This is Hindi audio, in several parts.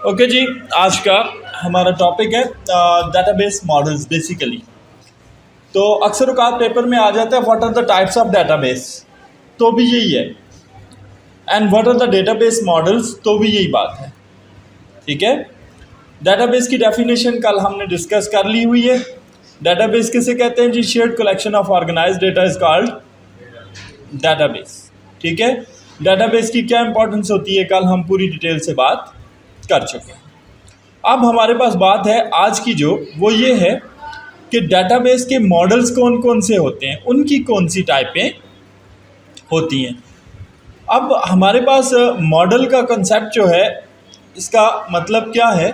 ओके जी, आज का हमारा टॉपिक है डेटाबेस मॉडल्स बेसिकली। तो अक्सर औकात पेपर में आ जाता है what are the types of database, तो भी यही है, and what are the database models, तो भी यही बात है। ठीक है, डेटाबेस की डेफिनेशन कल हमने डिस्कस कर ली हुई है। डेटाबेस किसे कहते हैं जी? Shared collection of organized data is called database. ठीक है, डेटाबेस की क्या इंपॉर्टेंस होती है कल हम पूरी डिटेल से बात कर चुके हैं। अब हमारे पास बात है आज की जो वो ये है कि डेटाबेस के मॉडल्स कौन कौन से होते हैं, उनकी कौन सी टाइपें होती हैं। अब हमारे पास मॉडल का कंसेप्ट जो है, इसका मतलब क्या है?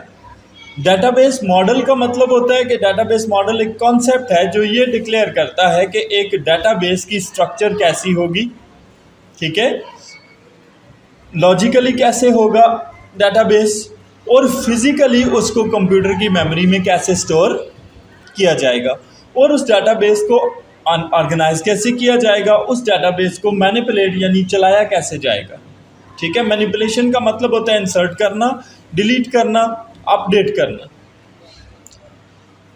डेटाबेस मॉडल का मतलब होता है कि डेटाबेस मॉडल एक कॉन्सेप्ट है जो ये डिक्लेयर करता है कि एक डेटाबेस की स्ट्रक्चर कैसी होगी। ठीक है, लॉजिकली कैसे होगा डेटाबेस, और फिजिकली उसको कंप्यूटर की मेमोरी में कैसे स्टोर किया जाएगा, और उस डेटाबेस को ऑर्गेनाइज कैसे किया जाएगा, उस डेटाबेस को मैनिपुलेट यानी चलाया कैसे जाएगा। ठीक है, मैनिपुलेशन का मतलब होता है इंसर्ट करना, डिलीट करना, अपडेट करना।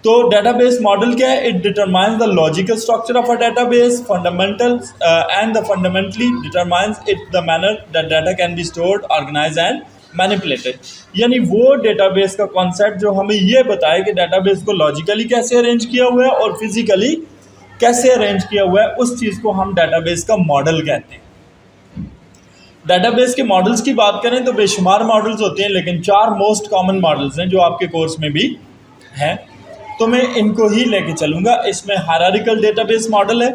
तो डेटाबेस मॉडल क्या है? It determines the logical structure of a database fundamentals and the fundamentally determines it the manner that data can be stored, organise and manipulated. यानी वो डेटाबेस का कॉन्सेप्ट जो हमें ये बताए कि डेटाबेस को लॉजिकली कैसे अरेंज किया हुआ है और फिजिकली कैसे अरेंज किया हुआ है, उस चीज़ को हम डेटाबेस का मॉडल कहते हैं। डेटाबेस के मॉडल्स की बात करें तो बेशुमार मॉडल्स होते हैं, लेकिन 4 मोस्ट कॉमन मॉडल्स हैं जो आपके कोर्स में भी हैं, तो मैं इनको ही लेके चलूँगा। इसमें हायरार्किकल डेटाबेस मॉडल है,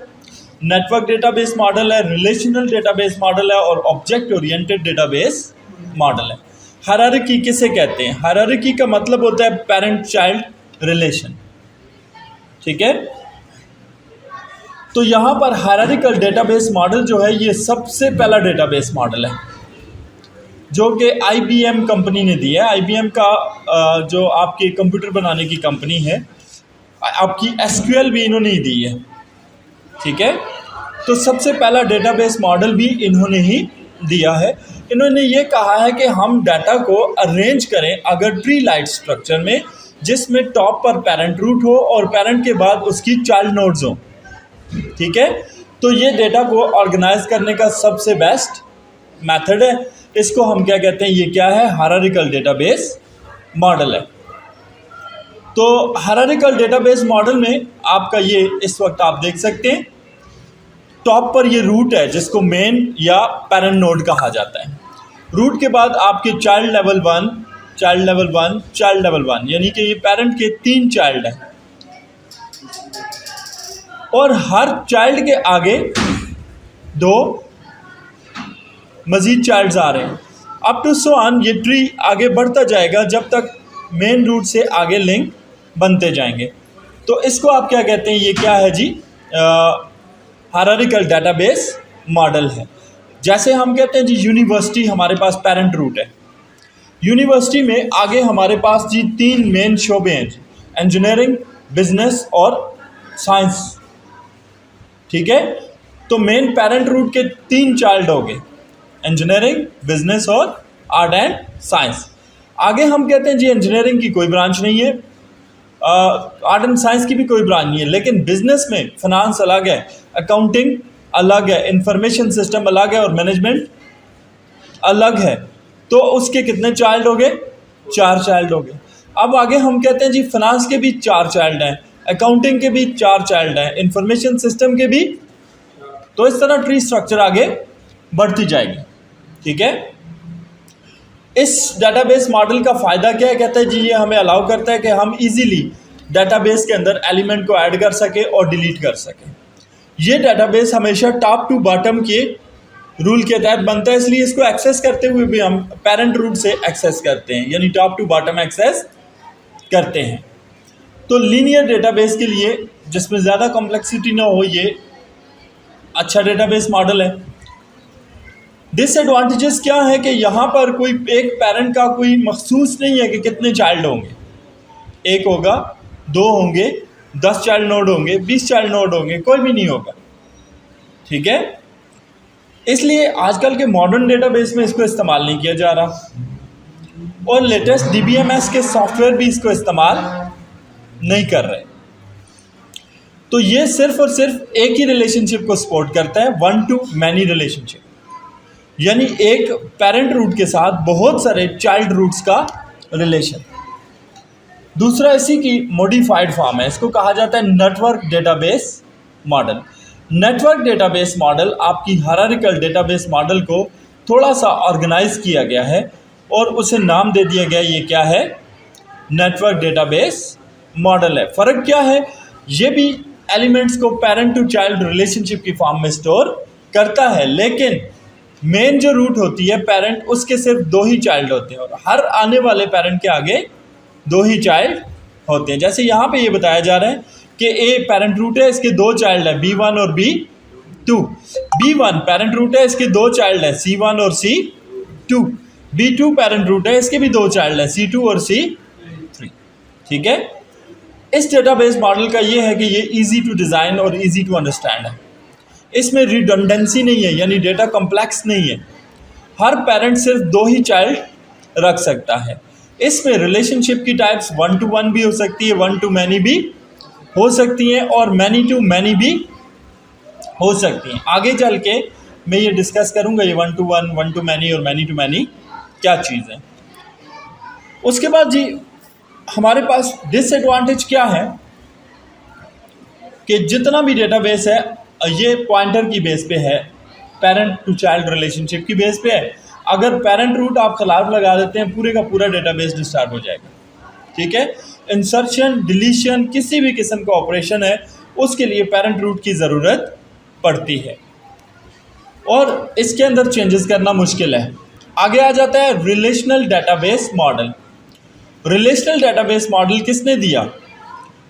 नेटवर्क डेटाबेस मॉडल है, रिलेशनल डेटाबेस मॉडल है और ऑब्जेक्ट ओरिएंटेड डेटाबेस मॉडल है। हायरार्की किसे कहते हैं? हायरार्की का मतलब होता है पेरेंट चाइल्ड रिलेशन। ठीक है, तो यहाँ पर हायरार्किकल डेटाबेस मॉडल जो है ये सबसे पहला डेटाबेस मॉडल है जो कि IBM कंपनी ने दिया है। IBM का जो आपके कंप्यूटर बनाने की कंपनी है, आपकी SQL भी इन्होंने ही दी है। ठीक है, तो सबसे पहला डेटाबेस मॉडल भी इन्होंने ही दिया है। इन्होंने ये कहा है कि हम डाटा को अरेंज करें अगर ट्री लाइक स्ट्रक्चर में, जिसमें टॉप पर पेरेंट रूट हो और पेरेंट के बाद उसकी चाइल्ड नोड्स हो। ठीक है, तो ये डेटा को ऑर्गेनाइज करने का सबसे बेस्ट मेथड है। इसको हम क्या कहते हैं? ये क्या है? हायरार्किकल डेटाबेस मॉडल है। तो हायरार्किकल डेटाबेस मॉडल में आपका ये इस वक्त आप देख सकते हैं, टॉप पर ये रूट है जिसको मेन या पेरेंट नोड कहा जाता है। रूट के बाद आपके child level 1, child level 1, child level 1, यानी कि ये पेरेंट के 3 चाइल्ड हैं और हर चाइल्ड के आगे 2 मजीद चाइल्ड्स आ रहे हैं। अप टू सो ऑन ये ट्री आगे बढ़ता जाएगा जब तक मेन रूट से आगे लिंक बनते जाएंगे। तो इसको आप क्या कहते हैं? ये क्या है जी? हायरार्किकल डेटाबेस मॉडल है। जैसे हम कहते हैं जी यूनिवर्सिटी हमारे पास पेरेंट रूट है, यूनिवर्सिटी में आगे हमारे पास जी 3 मेन शोबे हैं जी, इंजीनियरिंग, बिजनेस और साइंस। ठीक है, तो मेन पेरेंट रूट के 3 चाइल्ड हो गए, इंजीनियरिंग, बिजनेस और आर्ट एंड साइंस। आगे हम कहते हैं जी इंजीनियरिंग की कोई ब्रांच नहीं है, आर्ट एंड साइंस की भी कोई ब्रांच नहीं है, लेकिन बिजनेस में फाइनेंस अलग है, अकाउंटिंग अलग है, इंफॉर्मेशन सिस्टम अलग है और मैनेजमेंट अलग है। तो उसके कितने चाइल्ड हो गए? 4 चाइल्ड हो गए। अब आगे हम कहते हैं जी फाइनेंस के भी 4 चाइल्ड हैं, अकाउंटिंग के भी 4 चाइल्ड हैं, इंफॉर्मेशन सिस्टम के भी। तो इस तरह ट्री स्ट्रक्चर आगे बढ़ती जाएगी। ठीक है, इस डेटाबेस मॉडल का फ़ायदा क्या है? कहता है जी ये हमें अलाउ करता है कि हम इजीली डेटाबेस के अंदर एलिमेंट को ऐड कर सकें और डिलीट कर सकें। ये डेटाबेस हमेशा टॉप टू बॉटम के रूल के तहत बनता है, इसलिए इसको एक्सेस करते हुए भी हम पेरेंट रूट से एक्सेस करते हैं, यानी टॉप टू बॉटम एक्सेस करते हैं। तो लीनियर डेटाबेस के लिए जिसमें ज़्यादा कॉम्प्लेक्सिटी ना हो, ये अच्छा डेटाबेस मॉडल है। डिसएडवांटेजेस क्या है कि यहाँ पर कोई एक पेरेंट का कोई मखसूस नहीं है कि कितने चाइल्ड होंगे, 1 होगा, 2 होंगे, 10 चाइल्ड नोड होंगे, 20 चाइल्ड नोड होंगे, कोई भी नहीं होगा। ठीक है, इसलिए आजकल के मॉडर्न डेटाबेस में इसको इस्तेमाल नहीं किया जा रहा। और लेटेस्ट DBMS के सॉफ्टवेयर भी इसको इस्तेमाल नहीं कर रहे। तो ये सिर्फ और सिर्फ एक ही रिलेशनशिप को सपोर्ट करता है, वन टू मैनी रिलेशनशिप, यानी एक पेरेंट रूट के साथ बहुत सारे चाइल्ड रूट्स का रिलेशन। दूसरा इसी की मॉडिफाइड फॉर्म है, इसको कहा जाता है network database model. Network database model आपकी हायरार्किकल डेटाबेस मॉडल को थोड़ा सा ऑर्गेनाइज किया गया है और उसे नाम दे दिया गया, ये क्या है, नेटवर्क डेटाबेस मॉडल है। फ़र्क क्या है, ये भी एलिमेंट्स को पेरेंट टू चाइल्ड रिलेशनशिप की फॉर्म में स्टोर करता है, लेकिन मेन जो रूट होती है पेरेंट, उसके सिर्फ 2 ही चाइल्ड होते हैं और हर आने वाले पेरेंट के आगे 2 ही चाइल्ड होते हैं। जैसे यहाँ पे ये बताया जा रहा है कि ए पेरेंट रूट है, इसके 2 चाइल्ड है, B1 और B2। B1 पेरेंट रूट है, इसके 2 चाइल्ड है, C1 और C2। B2 पेरेंट रूट है, इसके भी 2 चाइल्ड है, C2 और C3। ठीक है, इस डेटाबेस मॉडल का ये है कि ये इजी टू डिज़ाइन और इजी टू अंडरस्टैंड है। इसमें रिडंडेंसी नहीं है, यानी डेटा कॉम्प्लेक्स नहीं है। हर पेरेंट सिर्फ 2 ही चाइल्ड रख सकता है। इसमें रिलेशनशिप की टाइप्स 1 to 1 भी हो सकती है, 1 to many भी हो सकती हैं और many to many भी हो सकती हैं। आगे चल के मैं ये डिस्कस करूँगा, ये 1 to 1, 1 to many और many to many क्या चीज़ है। उसके बाद जी हमारे पास डिसएडवांटेज क्या है कि जितना भी डेटाबेस है ये पॉइंटर की बेस पे है, पेरेंट टू चाइल्ड रिलेशनशिप की बेस पे है। अगर पेरेंट रूट आप खिलाफ लगा देते हैं, पूरे का पूरा डेटाबेस डिस्टर्ब हो जाएगा। ठीक है, इंसर्शन, डिलीशन, किसी भी किस्म का ऑपरेशन है उसके लिए पेरेंट रूट की ज़रूरत पड़ती है और इसके अंदर चेंजेस करना मुश्किल है। आगे आ जाता है relational database model. Relational database model किसने दिया?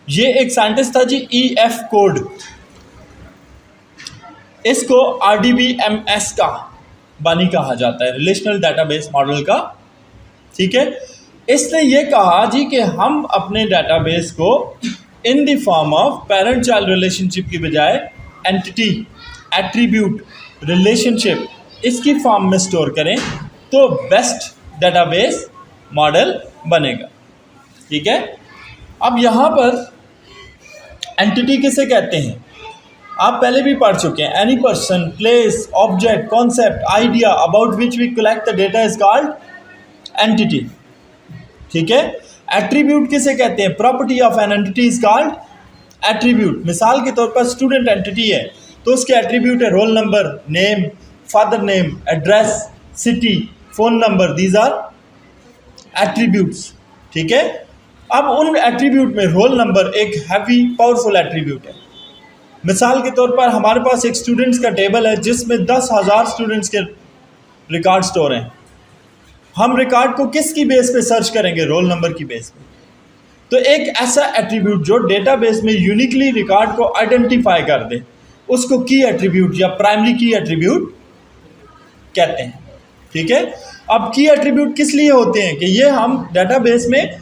ये एक साइंटिस्ट था जी, EF कोड। इसको RDBMS का बानी कहा जाता है, रिलेशनल डेटाबेस मॉडल का। ठीक है, इसने ये कहा जी कि हम अपने डेटाबेस को in the form of parent child relationship की बजाय एंटिटी, एट्रीब्यूट, रिलेशनशिप, इसकी फॉर्म में स्टोर करें तो बेस्ट डेटाबेस मॉडल बनेगा। ठीक है, अब यहाँ पर एंटिटी किसे कहते हैं आप पहले भी पढ़ चुके हैं। Any person, place, object, concept, idea about which we collect the data is called entity. ठीक है, एट्रीब्यूट किसे कहते हैं? Property of an entity is called attribute. मिसाल के तौर पर स्टूडेंट एंटिटी है तो उसके एट्रीब्यूट है role number, name, father name, address, city, phone number, these are attributes. ठीक है, अब उन एट्रीब्यूट में रोल नंबर एक हैवी पावरफुल एट्रीब्यूट है। मिसाल के तौर पर हमारे पास एक स्टूडेंट्स का टेबल है जिसमें 10,000 स्टूडेंट्स के रिकॉर्ड स्टोर हैं। हम रिकॉर्ड को किसकी बेस पे सर्च करेंगे? रोल नंबर की बेस पे। तो एक ऐसा एट्रीब्यूट जो डेटाबेस में यूनिकली रिकॉर्ड को आइडेंटिफाई कर दे, उसको की एट्रीब्यूट या प्राइमरी की एट्रीब्यूट कहते हैं। ठीक है, अब की एट्रीब्यूट किस लिए होते हैं? कि ये हम डेटाबेस में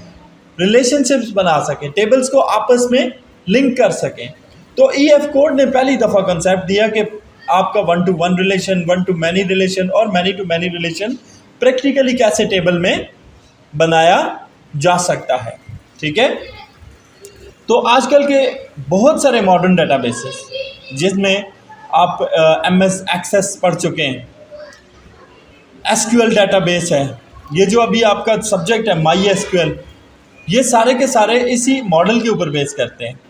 रिलेशनशिप्स बना सकें, टेबल्स को आपस में लिंक कर सकें। तो EF कोड ने पहली दफ़ा कंसेप्ट दिया कि आपका 1 to 1 relation, 1 to many relation और many to many relation practically कैसे टेबल में बनाया जा सकता है। ठीक है, तो आजकल के बहुत सारे मॉडर्न डेटाबेसेस जिसमें आप MS एक्सेस पढ़ चुके हैं, SQL डेटाबेस है, ये जो अभी आपका सब्जेक्ट है MySQL, ये सारे के सारे इसी मॉडल के ऊपर बेस करते हैं,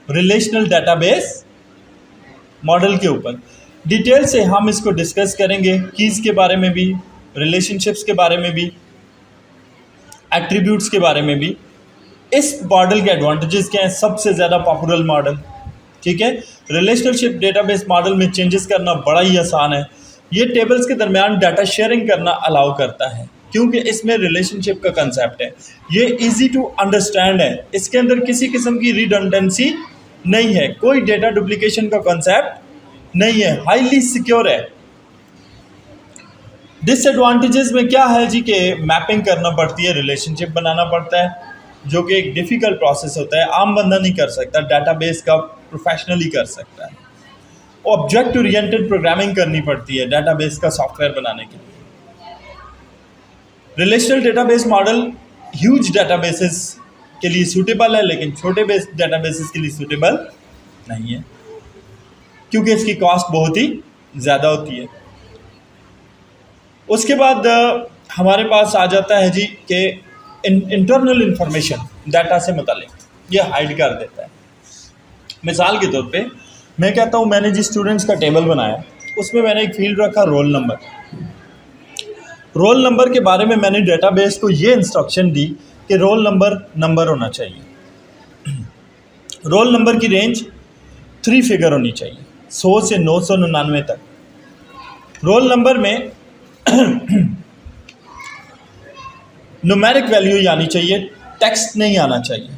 रिलेशनल डेटाबेस मॉडल के ऊपर। डिटेल से हम इसको डिस्कस करेंगे, कीज़ के बारे में भी, रिलेशनशिप्स के बारे में भी, एट्रीब्यूट्स के बारे में भी। इस मॉडल के एडवांटेजेस क्या हैं? सबसे ज़्यादा पॉपुलर मॉडल। ठीक है, रिलेशनशिप डेटाबेस मॉडल में चेंजेस करना बड़ा ही आसान है। ये टेबल्स के दरमियान डाटा शेयरिंग करना अलाउ करता है क्योंकि इसमें रिलेशनशिप का कंसेप्ट है। ये इजी टू अंडरस्टैंड है, इसके अंदर किसी किस्म की रिडंडेंसी नहीं है, कोई डेटा डुप्लीकेशन का कंसेप्ट नहीं है, हाईली सिक्योर है। डिसएडवांटेजेस में क्या है जी कि मैपिंग करना पड़ती है, रिलेशनशिप बनाना पड़ता है जो कि एक डिफ़िकल्ट प्रोसेस होता है, आम बंदा नहीं कर सकता, डाटाबेस का प्रोफेशनली कर सकता है। ऑब्जेक्ट ओरिएंटेड प्रोग्रामिंग करनी पड़ती है डाटाबेस का सॉफ्टवेयर बनाने के लिए। Relational database model huge databases के लिए सूटेबल है, लेकिन छोटे डेटाबेसेस के लिए सूटेबल नहीं है, क्योंकि इसकी कॉस्ट बहुत ही ज़्यादा होती है। उसके बाद हमारे पास आ जाता है जी कि इंटरनल इंफॉर्मेशन डाटा से मुतालिक ये हाइड कर देता है। मिसाल के तौर पे मैं कहता हूँ मैंने जिस स्टूडेंट्स का टेबल बनाया उसमें मैंने एक फील्ड रखा रोल नंबर। रोल नंबर के बारे में मैंने डेटाबेस को ये इंस्ट्रक्शन दी कि रोल नंबर होना चाहिए। रोल नंबर की रेंज 3 फिगर होनी चाहिए, 100 से 999 तक। रोल नंबर में न्यूमेरिक वैल्यू आनी चाहिए, टेक्स्ट नहीं आना चाहिए।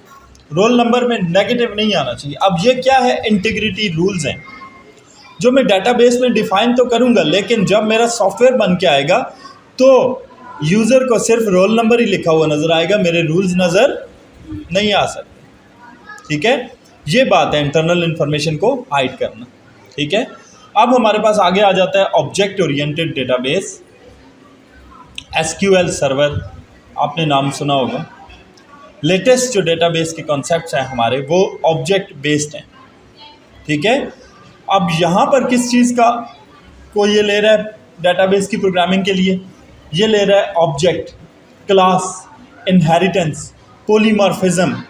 रोल नंबर में नेगेटिव नहीं आना चाहिए। अब ये क्या है, इंटीग्रिटी रूल्स हैं जो मैं डेटाबेस में डिफाइन तो करूंगा, लेकिन जब मेरा सॉफ्टवेयर बन के आएगा तो यूज़र को सिर्फ रोल नंबर ही लिखा हुआ नज़र आएगा, मेरे रूल्स नज़र नहीं आ सकते। ठीक है, ये बात है इंटरनल इंफॉर्मेशन को हाइड करना। ठीक है, अब हमारे पास आगे आ जाता है object oriented database, SQL server, आपने नाम सुना होगा। लेटेस्ट जो डेटाबेस के कॉन्सेप्ट्स हैं हमारे वो ऑब्जेक्ट बेस्ड हैं। ठीक है, अब यहाँ पर किस चीज़ का को ये ले रहा है डेटाबेस की प्रोग्रामिंग के लिए, ये ले रहा है object, class, inheritance, polymorphism,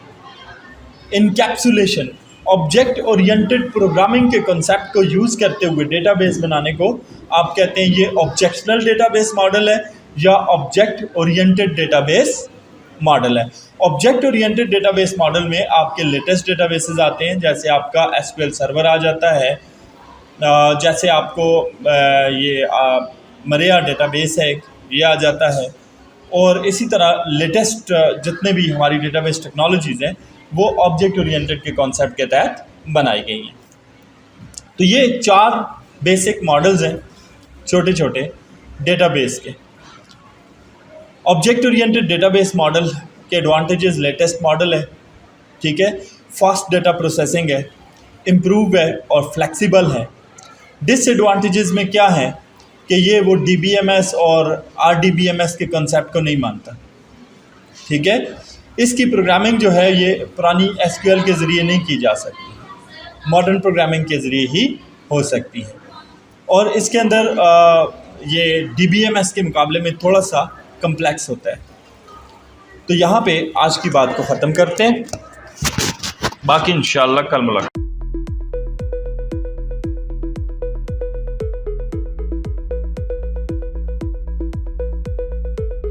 encapsulation. Object oriented programming के कॉन्सेप्ट को यूज़ करते हुए डेटाबेस बनाने को आप कहते हैं ये ऑब्जेक्शनल डेटाबेस मॉडल है या ऑब्जेक्ट ओरिएंटेड डेटाबेस मॉडल है। ऑब्जेक्ट ओरिएंटेड डेटाबेस मॉडल में आपके लेटेस्ट डेटाबेसेस आते हैं, जैसे आपका SQL सर्वर आ जाता है, जैसे आपको ये मरिया डेटाबेस है ये आ जाता है, और इसी तरह लेटेस्ट जितने भी हमारी डेटाबेस टेक्नोलॉजीज़ हैं वो ऑब्जेक्ट ओरिएंटेड के कॉन्सेप्ट के तहत बनाई गई हैं। तो ये 4 बेसिक मॉडल्स हैं छोटे छोटे डेटाबेस के। ऑब्जेक्ट ओरिएंटेड डेटाबेस मॉडल के एडवांटेजेस, लेटेस्ट मॉडल है, ठीक है, फास्ट डेटा प्रोसेसिंग है, इम्प्रूव है और फ्लेक्सिबल है। डिसएडवांटेजेस में क्या है कि ये वो DBMS और RDBMS के कंसेप्ट को नहीं मानता। ठीक है, इसकी प्रोग्रामिंग जो है ये पुरानी SQL के ज़रिए नहीं की जा सकती, मॉडर्न प्रोग्रामिंग के ज़रिए ही हो सकती है। और इसके अंदर ये DBMS के मुकाबले में थोड़ा सा कम्प्लेक्स होता है। तो यहाँ पे आज की बात को ख़त्म करते हैं, बाकी इंशाअल्लाह कल मुलाकात।